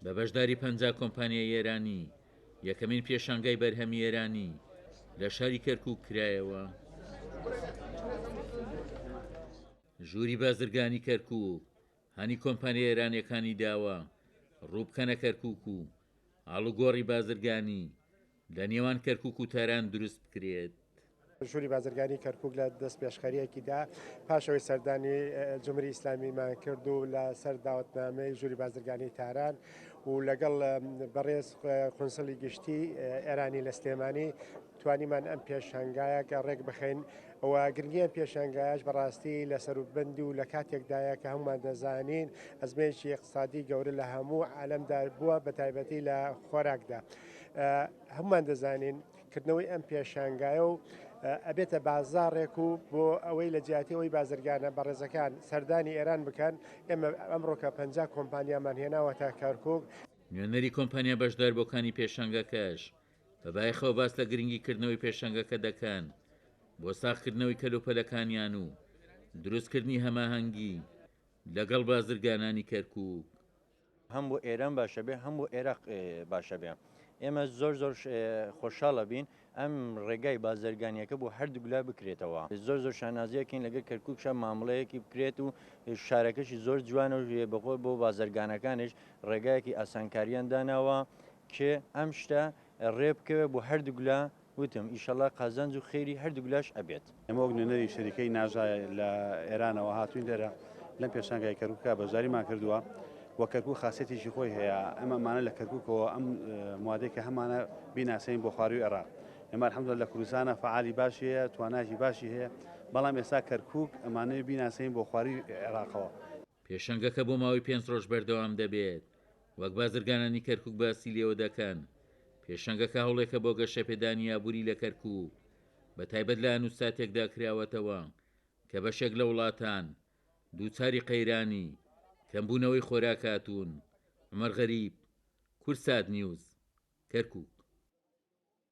بە بەشداری 50 کۆمپانیای ئێرانی یەکەمین پێشانگای بەرهەمی ئێرانی لە شاری کەرکووک کرایەوە. ژووری بازرگانی کەرکووک هەنی کۆمپانیای ئێرانیەکانی داوە ڕووبکەنە کەرکووک و ئاڵوگۆڕی بازرگانی لە نێوان کەرکووک و تاران دروست بکرێت. ژووری بازرگانی کەرکووک لە دەست پێشخەریەکیدا پاشەوەی سەردانی جمهوری ئیسلامیمان کرد و لە سەر داوەتنامەی ژووری بازرگانی تاران و لەگەڵ بەڕێز قونسڵی گشتی ئێرانی لە سلێمانی توانیمان ئەم پێشنگایەکە ڕێک بخەین. ئەوە گرنگیان پێشنگایش بەڕاستی لە سەروبەندی و لە کاتێکدایە کە هەمومان دەزانین ئەزمێکی اقتصادی گەورە لە هەموو عالەمدا بووە بە تایبەتی لە خۆراکدا. هەمومان دەزانین کردنەوەی ئەم پێشانگایە و ئەبێتە بازاڕێک و بۆ ئەوەی لە جیاتیەوەی بازرگانە بەڕێزەکان سەردانی ئێران بکەن. ئێمە ئەمڕۆکە 50 کۆمپانیامان هێناوە تا کەرکووک. نوێنەری کۆمپانیا بەشداربووەکانی پێشەنگەکەش بەبایخەوە باس لە گرنگیکردنەوەی پێشەنگەکە دەکەن بۆ ساختکردنەوەی کەلوپەلەکانیان و دروستکردنی هەماهەنگی لەگەڵ بازرگانانی کەرکووک. هەم بۆ ئێران باشە بێ هەم بۆ عێراق باشە بێ. ئێمە زۆر خۆشحاڵە بین ئەم ڕێگای بازرگانیەکە بۆ هەردووگلا بکرێتەوە. زۆر شانازیەکەین لەگەر کەرکووکشە مامەڵەیەکی بکرێت و شارەکەشی زۆر جوانە و بەخۆی بۆ بازرگانەکانش ڕێگایەکی ئاسانکاریان داناوە کێ ئەم شتە ڕێ بکەوێ بۆ هەردووگلا وتم ئیشەڵا قازانج و خێری هەردووگلاش ئەبێت. ئەمە وەک نوێنەری شەریکەی ناژای لە ئێرانەوە هاتوین دەرە لەم پێشانگای کەرکووکە بەشداریمان کردووە. وە کەرکووک خاسێتێکی خۆی هەیە. ئەمەمانە لە کەرکووکەوە ئەم موادێککە هەمانە بیناسەین بۆ خواروی عێراق. ئێمە الحەمدولله لە کوردستانە فعالی باشی هەیە توانایکی باشی هەیە بەڵام ئێستا کەرکووک ئەمانەیە بیناسەین بۆ خواروی عێراقەوە. پێشەنگەکە بۆ ماوەی 5 ڕۆژ بەردەوام دەبێت وەک بازرگانانی کەرکووک باسی لێوە دەکەن. پێشەنگەکە هەوڵێکە بۆ گەشەپێدانی یابووری لە کەرکووک بە تایبەت لە هەنووساتێکدا کراوەتەوە کە بەشێک لە وڵاتان دووچاری قەیرانی کەمبوونەوەی خۆراک هاتوون. عومەر غەریب، کورسات نیوز، کەرکووک.